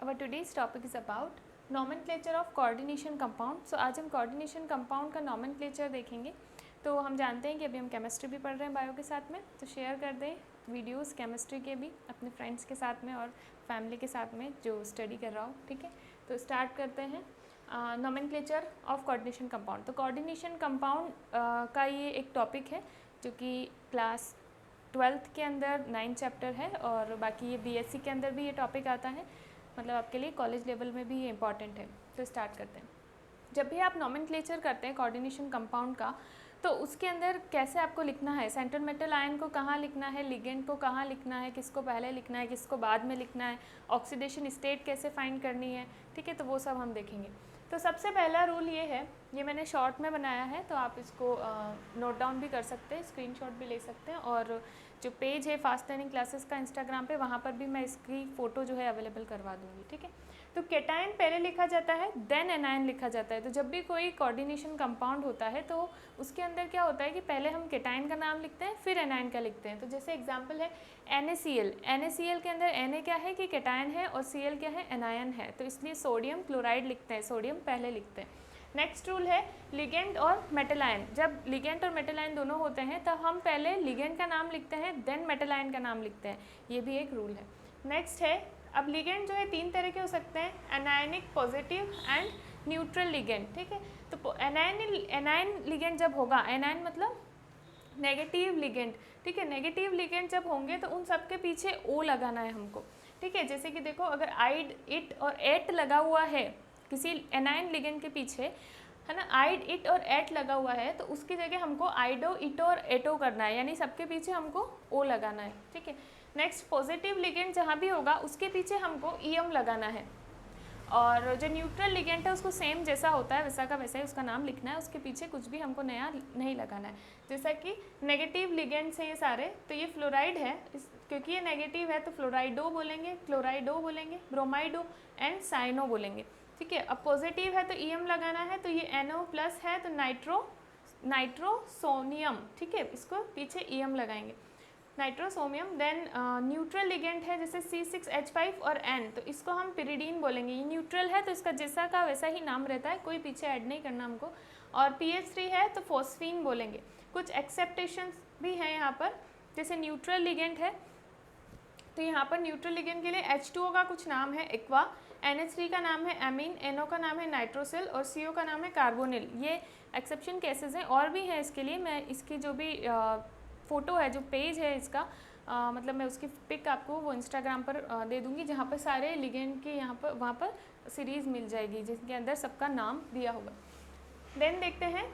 Our today's topic is about nomenclature of coordination compound. So आज हम coordination compound का nomenclature देखेंगे. तो हम जानते हैं कि अभी हम केमिस्ट्री भी पढ़ रहे हैं बायो के साथ में, तो शेयर कर दें वीडियोस केमिस्ट्री के भी अपने फ्रेंड्स के साथ में और फैमिली के साथ में जो स्टडी कर रहा हो. ठीक है, तो स्टार्ट करते हैं. Nomenclature of coordination compound. तो कोऑर्डिनेशन कंपाउंड का ये एक टॉपिक है जो कि क्लास 12th के अंदर 9 चैप्टर है और बाकी ये बीएससी के अंदर भी ये टॉपिक आता है, मतलब आपके लिए कॉलेज लेवल में भी ये इंपॉर्टेंट है. तो स्टार्ट करते हैं. जब भी आप नोमेनक्लेचर करते हैं कोऑर्डिनेशन कंपाउंड का, तो उसके अंदर कैसे आपको लिखना है, सेंट्रल मेटल आयन को कहाँ लिखना है, लिगेंड को कहाँ लिखना है, किसको पहले लिखना है, किसको बाद में लिखना है, ऑक्सीडेशन स्टेट कैसे फाइंड करनी है. ठीक है, तो वो सब हम देखेंगे. तो सबसे पहला रूल ये है, ये मैंने शॉर्ट में बनाया है तो आप इसको नोट डाउन भी कर सकते हैं, स्क्रीनशॉट भी ले सकते हैं. और जो पेज है फास्ट लर्निंग क्लासेस का इंस्टाग्राम पे, वहाँ पर भी मैं इसकी फ़ोटो जो है अवेलेबल करवा दूँगी. ठीक है, तो केटायन पहले लिखा जाता है, देन एनायन लिखा जाता है. तो जब भी कोई कोऑर्डिनेशन कंपाउंड होता है तो उसके अंदर क्या होता है कि पहले हम केटायन का नाम लिखते हैं फिर एनायन का लिखते हैं. तो जैसे एग्जांपल है NaCl. NaCl के अंदर Na क्या है कि केटायन है और Cl क्या है, एनायन है. तो इसलिए सोडियम क्लोराइड लिखते हैं, सोडियम पहले लिखते हैं. नेक्स्ट रूल है लिगेंड और मेटल आयन. जब लिगेंड और मेटल आयन दोनों होते हैं तब हम पहले लिगेंड का नाम लिखते हैं देन मेटल आयन का नाम लिखते हैं. ये भी एक रूल है. नेक्स्ट है, अब लिगेंड जो है 3 तरह के हो सकते हैं, anionic, positive and neutral ligand. ठीक है, तो एनायन लिगेंड जब होगा, एनायन मतलब नेगेटिव लिगेंड. ठीक है, नेगेटिव लिगेंड जब होंगे तो उन सब के पीछे ओ लगाना है हमको. ठीक है, जैसे कि देखो अगर आइड, इट और एट लगा हुआ है किसी एनायन लिगेंड के पीछे, है ना, आइड, इट और एट लगा हुआ है, तो उसकी जगह हमको आइडो, इटो और एटो करना है, यानी सबके पीछे हमको ओ लगाना है. ठीक है, नेक्स्ट पॉजिटिव लिगेंड जहाँ भी होगा उसके पीछे हमको ईएम लगाना है. और जो न्यूट्रल लिगेंड है उसको सेम जैसा होता है वैसा का वैसा ही उसका नाम लिखना है, उसके पीछे कुछ भी हमको नया नहीं लगाना है. जैसा कि नेगेटिव लिगेंड्स हैं ये सारे, तो ये फ्लोराइड है, क्योंकि ये नेगेटिव है तो फ्लोराइडो बोलेंगे, क्लोराइडो बोलेंगे, ब्रोमाइडो एंड साइनो बोलेंगे. ठीक है, अब पॉजिटिव है तो ईएम लगाना है, तो ये NO प्लस है तो नाइट्रोसोनियम. ठीक है, इसको पीछे ईएम लगाएंगे, नाइट्रोसोमियम. देन न्यूट्रल लिगेंड है जैसे C6H5 और N, तो इसको हम पिरिडीन बोलेंगे. ये न्यूट्रल है तो इसका जैसा का वैसा ही नाम रहता है, कोई पीछे ऐड नहीं करना हमको. और PH3 है तो फॉस्फीन बोलेंगे. कुछ एक्सेप्टेशंस भी हैं यहाँ पर, जैसे न्यूट्रल लिगेंड है तो यहाँ पर न्यूट्रल लिगेंड के लिए H2O का कुछ नाम है एक्वा, NH3 का नाम है एमीन, NO का नाम है नाइट्रोसिल और CO का नाम है कार्बोनिल. ये एक्सेप्शन केसेस हैं, और भी हैं इसके लिए. मैं इसकी जो भी फ़ोटो है, जो पेज है इसका, मतलब मैं उसकी पिक आपको वो इंस्टाग्राम पर दे दूँगी, जहाँ पर सारे लिगेंड के यहाँ पर वहाँ पर सीरीज़ मिल जाएगी जिसके अंदर सबका नाम दिया होगा. देन देखते हैं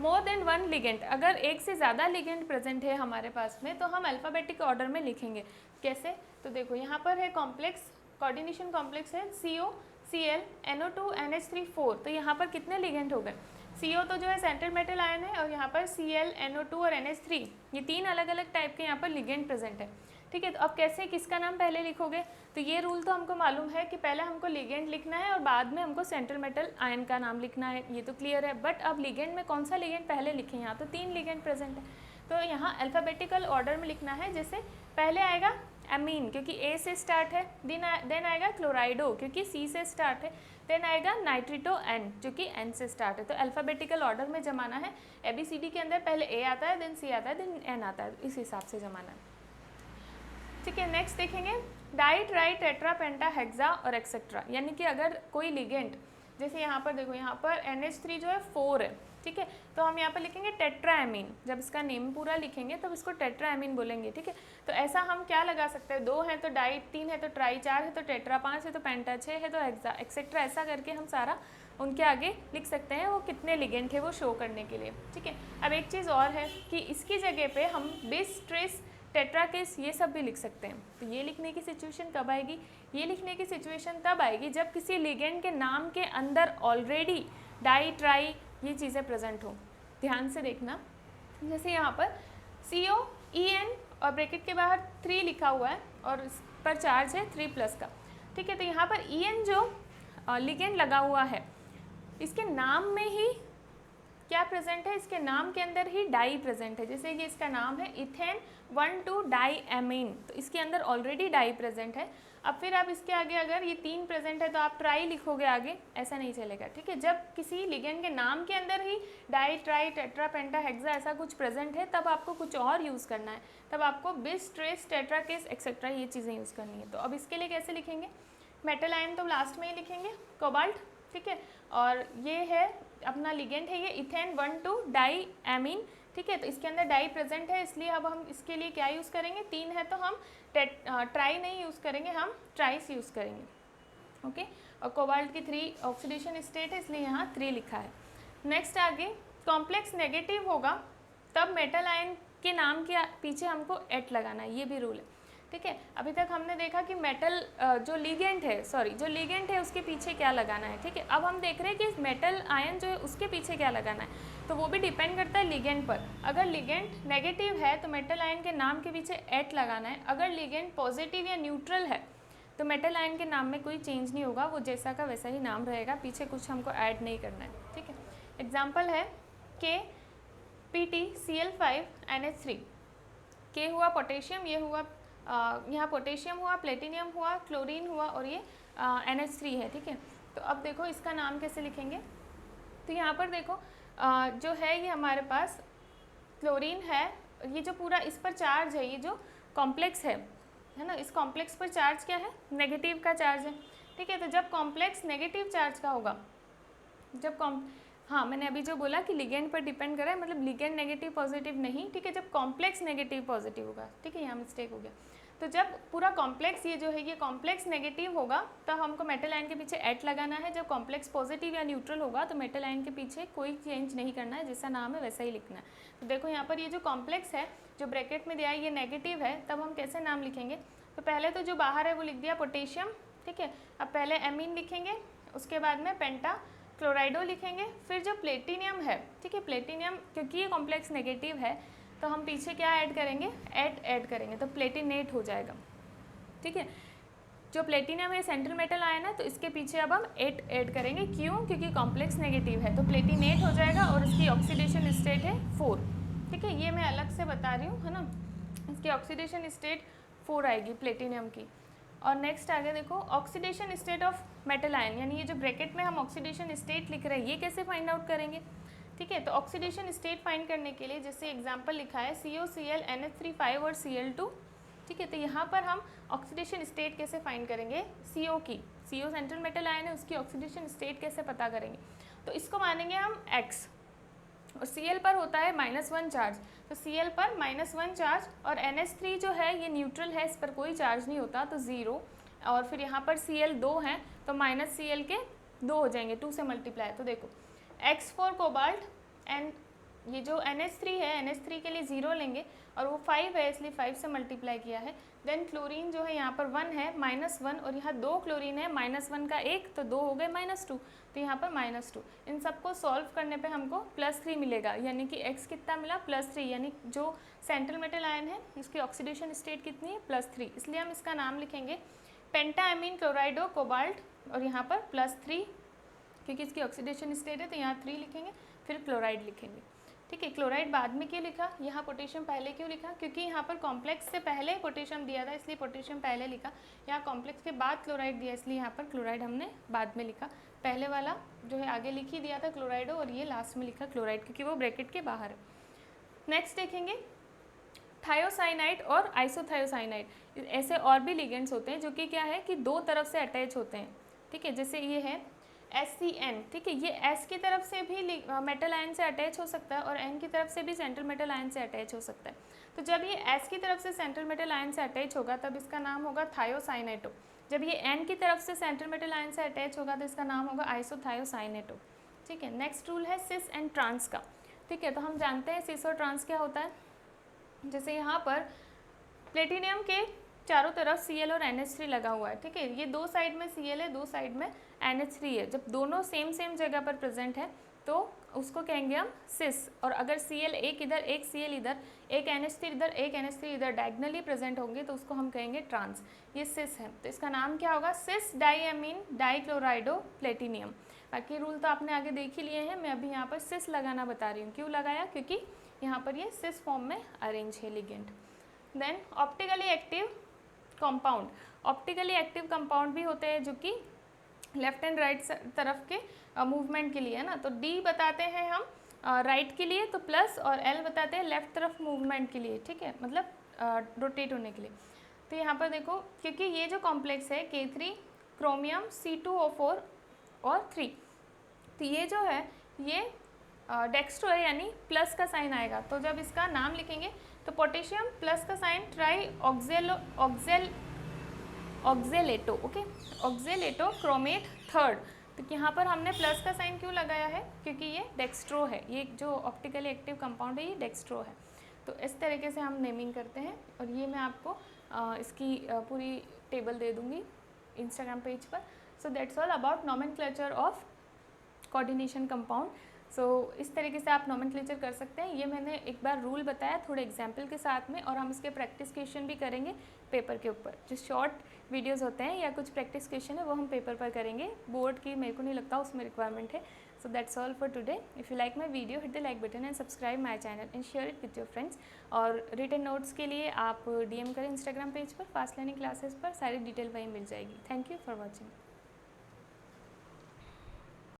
मोर देन वन लिगेंड. अगर एक से ज़्यादा लिगेंड प्रेजेंट है हमारे पास में तो हम अल्फ़ाबेटिक ऑर्डर में लिखेंगे. कैसे, तो देखो यहाँ पर है कॉम्प्लेक्स, कोऑर्डिनेशन कॉम्प्लेक्स है CO, Cl, NO2, NH3, 4. तो यहाँ पर कितने लिगेंड हो गए, CO तो जो है सेंट्रल मेटल आयन है, और यहाँ पर Cl, NO2 और NH3, ये 3 अलग अलग टाइप के यहाँ पर लिगेंड प्रेजेंट है. ठीक है, तो अब कैसे किसका नाम पहले लिखोगे, तो ये रूल तो हमको मालूम है कि पहले हमको लिगेंड लिखना है और बाद में हमको सेंट्रल मेटल आयन का नाम लिखना है, ये तो क्लियर है. बट अब लिगेंड में कौन सा लिगेंड पहले लिखें, यहाँ तो 3 लिगेंड प्रेजेंट है, तो यहाँ अल्फ़ाबेटिकल ऑर्डर में लिखना है. जैसे पहले आएगा एमीन क्योंकि A से स्टार्ट है, देन आएगा क्लोराइडो क्योंकि C से स्टार्ट है, देन आएगा नाइट्रिटो N जो कि N से स्टार्ट है. तो अल्फ़ाबेटिकल ऑर्डर में जमाना है. ABCD के अंदर पहले A आता है, देन C आता है, देन N आता है, इस हिसाब से जमाना है. ठीक है, नेक्स्ट देखेंगे डाई, ट्राई, टेट्रा, पेंटा, हेक्सा और एक्सेट्रा. यानी कि अगर कोई लिगेंड, जैसे यहाँ पर देखो, यहाँ पर NH3 जो है 4 है. ठीक है, तो हम यहाँ पर लिखेंगे टेट्राएमीन. जब इसका नेम पूरा लिखेंगे तब इसको टेट्राएमीन बोलेंगे. ठीक है, तो ऐसा हम क्या लगा सकते हैं, 2 है तो डाई, 3 है तो ट्राई, 4 है तो टेट्रा, 5 है तो पेंटा, 6 है तो हेक्सा, एक्सेट्रा. ऐसा करके हम सारा उनके आगे लिख सकते हैं, वो कितने लिगेंड थे वो शो करने के लिए. ठीक है, अब एक चीज़ और है कि इसकी जगह पे हम बिस, ट्रिस, टेट्राकिस ये सब भी लिख सकते हैं. तो ये लिखने की सिचुएशन कब आएगी, ये लिखने की सिचुएशन तब आएगी जब किसी लिगेंड के नाम के अंदर ऑलरेडी डाई, ट्राई ये चीज़ें प्रेजेंट हो. ध्यान से देखना, जैसे यहाँ पर CO, EN और ब्रैकेट के बाहर 3 लिखा हुआ है और इस पर चार्ज है 3+ का. ठीक है, तो यहाँ पर EN जो लिगेंड लगा हुआ है, इसके नाम में ही क्या प्रेजेंट है, इसके नाम के अंदर ही डाई प्रेजेंट है। जैसे कि इसका नाम है इथेन 1,2-डाईएमीन, तो इसके अंदर ऑलरेडी डाई प्रेजेंट है। अब फिर आप इसके आगे अगर ये 3 प्रेजेंट है तो आप ट्राई लिखोगे आगे, ऐसा नहीं चलेगा, ठीक है। जब किसी लिगेंड के नाम के अंदर ही डाई, ट्राई, टेट्रा, पेंटा, हेक्सा ऐसा कुछ प्रेजेंट है, तब आपको कुछ और यूज़ करना है, तब आपको बिस, ट्रेस, टेट्रा, केस एक्सेट्रा ये चीज़ें यूज़ करनी है। तो अब इसके लिए कैसे लिखेंगे, मेटल आयन तो लास्ट में ही लिखेंगे, कोबाल्ट, ठीक है। और ये है अपना लिगेंड है, ये इथेन 1,2-डाईएमीन, ठीक है। तो इसके अंदर डाई प्रेजेंट है, इसलिए अब हम इसके लिए क्या यूज़ करेंगे, 3 है तो हम ट्राई नहीं यूज़ करेंगे, हम ट्राइस यूज़ करेंगे, ओके। और कोबाल्ट की 3 ऑक्सीडेशन स्टेट है, इसलिए यहाँ 3 लिखा है। नेक्स्ट आगे कॉम्प्लेक्स नेगेटिव होगा तब मेटल आयन के नाम के पीछे हमको एट लगाना है, ये भी रूल है, ठीक है। अभी तक हमने देखा कि मेटल जो लिगेंड है उसके पीछे क्या लगाना है, ठीक है। अब हम देख रहे हैं कि मेटल आयन जो है उसके पीछे क्या लगाना है, तो वो भी डिपेंड करता है लिगेंड पर। अगर लिगेंड नेगेटिव है तो मेटल आयन के नाम के पीछे एट लगाना है। अगर लिगेंड पॉजिटिव या न्यूट्रल है तो मेटल आयन के नाम में कोई चेंज नहीं होगा, वो जैसा का वैसा ही नाम रहेगा, पीछे कुछ हमको ऐड नहीं करना है, ठीक है। एग्जाम्पल है KPtCl5NH3, के हुआ पोटेशियम, ये हुआ यहाँ पोटेशियम हुआ, प्लेटिनियम हुआ, क्लोरीन हुआ और ये NH3 है, ठीक है। तो अब देखो इसका नाम कैसे लिखेंगे, तो यहाँ पर देखो जो है ये हमारे पास क्लोरीन है, ये जो पूरा इस पर चार्ज है, ये जो कॉम्प्लेक्स है ना, इस कॉम्प्लेक्स पर चार्ज क्या है, नेगेटिव का चार्ज है, ठीक है। तो जब कॉम्प्लेक्स नेगेटिव चार्ज का होगा, हाँ मैंने अभी जो बोला कि लिगेंड पर डिपेंड करा है, मतलब लिगेंड नेगेटिव पॉजिटिव नहीं, ठीक है। जब कॉम्प्लेक्स नेगेटिव पॉजिटिव होगा, ठीक है, यहाँ मिस्टेक हो गया। तो जब पूरा कॉम्प्लेक्स ये जो है ये कॉम्प्लेक्स नेगेटिव होगा तो हमको मेटल आयन के पीछे एट लगाना है। जब कॉम्प्लेक्स पॉजिटिव या न्यूट्रल होगा तो मेटल आयन के पीछे कोई चेंज नहीं करना है, जैसा नाम है वैसा ही लिखना है। तो देखो यहाँ पर ये जो कॉम्प्लेक्स है जो ब्रैकेट में दिया है ये नेगेटिव है, तब हम कैसे नाम लिखेंगे, तो पहले तो जो बाहर है वो लिख दिया पोटेशियम, ठीक है। अब पहले एमीन लिखेंगे, उसके बाद में पेंटा क्लोराइडो लिखेंगे, फिर जो प्लेटिनियम है, ठीक है, प्लेटिनियम क्योंकि ये कॉम्प्लेक्स नेगेटिव है तो हम पीछे क्या ऐड करेंगे, एट ऐड करेंगे, तो प्लेटिनेट हो जाएगा, ठीक है। जो प्लेटिनियम है सेंट्रल मेटल आयन है तो इसके पीछे अब हम एट ऐड करेंगे, क्यों, क्योंकि कॉम्प्लेक्स नेगेटिव है, तो प्लेटिनेट हो जाएगा और इसकी ऑक्सीडेशन स्टेट है 4, ठीक है। ये मैं अलग से बता रही हूँ, है ना, इसकी ऑक्सीडेशन स्टेट 4 आएगी प्लेटिनियम की। और नेक्स्ट आगे देखो oxidation state of metal ion, यानी ये जो ब्रैकेट में हम ऑक्सीडेशन स्टेट लिख रहे हैं ये कैसे फाइंड आउट करेंगे, ठीक है। तो ऑक्सीडेशन स्टेट फाइंड करने के लिए जैसे एग्जांपल लिखा है COCl NH3 और Cl2, ठीक है। तो यहाँ पर हम ऑक्सीडेशन स्टेट कैसे फाइंड करेंगे, CO की, CO सेंट्रल मेटल आयन है उसकी ऑक्सीडेशन स्टेट कैसे पता करेंगे, तो इसको मानेंगे हम X, और Cl पर होता है -1 चार्ज, तो Cl पर -1 चार्ज, और NH3 जो है ये न्यूट्रल है, इस पर कोई चार्ज नहीं होता तो 0, और फिर यहाँ पर Cl 2 हैं तो -Cl के 2 हो जाएंगे, 2 से मल्टीप्लाई, तो देखो X फॉर कोबाल्ट एंड ये जो NH3 है NH3 के लिए 0 लेंगे और वो 5 है इसलिए 5 से मल्टीप्लाई किया है। देन क्लोरीन जो है यहाँ पर 1 है -1 और यहाँ 2 क्लोरीन है, -1 का 1 तो 2 हो गए -2, तो यहाँ पर -2। इन सबको सॉल्व करने पे हमको +3 मिलेगा, यानी कि x कितना मिला +3, यानी जो सेंट्रल मेटल आयन है इसकी ऑक्सीडेशन स्टेट कितनी है +3, इसलिए हम इसका नाम लिखेंगे पेंटाएमीन क्लोराइडो कोबाल्ट, और यहाँ पर +3 क्योंकि इसकी ऑक्सीडेशन स्टेट है तो यहाँ 3 लिखेंगे, फिर क्लोराइड लिखेंगे, ठीक है। क्लोराइड बाद में क्यों लिखा, यहाँ पोटेशियम पहले क्यों लिखा, क्योंकि यहाँ पर कॉम्प्लेक्स से पहले पोटेशियम दिया था इसलिए पोटेशियम पहले लिखा, यहाँ कॉम्प्लेक्स के बाद क्लोराइड दिया इसलिए यहाँ पर क्लोराइड हमने बाद में लिखा। पहले वाला जो है आगे लिख ही दिया था क्लोराइडो और ये लास्ट में लिखा क्लोराइड क्योंकि वो ब्रैकेट के बाहर है। नेक्स्ट देखेंगे थायोसाइनाइड और आइसोथायोसाइनाइड, ऐसे और भी लिगेंड्स होते हैं जो कि क्या है कि 2 तरफ से अटैच होते हैं, ठीक है। जैसे ये है SCN, ठीक है, ये S की तरफ से भी मेटल आयन से अटैच हो सकता है और N की तरफ से भी सेंट्रल मेटल आयन से अटैच हो सकता है। तो जब ये S की तरफ से सेंट्रल मेटल आयन से अटैच होगा तब इसका नाम होगा थायोसाइनेटो, जब ये N की तरफ से सेंट्रल मेटल आयन से अटैच होगा तो इसका नाम होगा आइसोथायोसाइनेटो, ठीक है। नेक्स्ट रूल है सिस एंड ट्रांस का, ठीक है। तो हम जानते हैं सिस और ट्रांस क्या होता है, जैसे यहाँ पर प्लेटिनियम के चारों तरफ Cl और NH3 लगा हुआ है, ठीक है, ये 2 साइड में Cl है 2 साइड में NH3 है, जब दोनों सेम जगह पर प्रेजेंट है तो उसको कहेंगे हम सिस, और अगर Cl एक इधर एक Cl इधर एक NH3 इधर एक NH3 इधर डायगनली प्रेजेंट होंगे तो उसको हम कहेंगे ट्रांस, ये सिस है। तो इसका नाम क्या होगा, सिस डाईएमीन डाईक्लोराइडो प्लेटिनियम। बाकी रूल तो आपने आगे देख ही लिए हैं। मैं अभी यहाँ पर सिस लगाना बता रही हूँ। क्यों लगाया? क्योंकि यहाँ पर ये सिस फॉर्म में अरेंज है ligand. Then optically active compound, optically active compound भी होते हैं जो कि लेफ्ट एंड राइट तरफ के मूवमेंट के लिए है ना। तो डी बताते हैं हम राइट के लिए तो प्लस, और एल बताते हैं लेफ्ट तरफ मूवमेंट के लिए, ठीक है, मतलब रोटेट होने के लिए। तो यहाँ पर देखो, क्योंकि ये जो कॉम्प्लेक्स है K3 क्रोमियम C2O4 और 3, तो ये जो है ये डेक्स्ट्रो है, यानी प्लस का साइन आएगा। तो जब इसका नाम लिखेंगे तो पोटेशियम प्लस का sign tri oxalato, okay, oxalato chromate third. तो यहाँ पर हमने प्लस का साइन क्यों लगाया है? क्योंकि ये डेक्स्ट्रो है, ये जो ऑप्टिकली एक्टिव कंपाउंड है ये डेक्स्ट्रो है। तो इस तरीके से हम नेमिंग करते हैं, और ये मैं आपको इसकी पूरी टेबल दे दूँगी इंस्टाग्राम पेज पर। So that's all about nomenclature of coordination compound. So इस तरीके से आप नोमेनक्लेचर कर सकते हैं। ये मैंने एक बार रूल बताया थोड़े एग्जाम्पल के साथ में, और हम इसके प्रैक्टिस क्वेश्चन भी करेंगे पेपर के ऊपर। जो शॉर्ट वीडियोस होते हैं या कुछ प्रैक्टिस क्वेश्चन है वो हम पेपर पर करेंगे। बोर्ड की मेरे को नहीं लगता उसमें रिक्वायरमेंट है। सो that's all for today. If you like my video hit the like button and subscribe my channel and share it with your friends. और रिटन नोट्स के लिए आप DM करें इंस्टाग्राम पेज पर, फास्ट लर्निंग क्लासेस पर, सारी detail वहीं मिल जाएगी। Thank you for watching.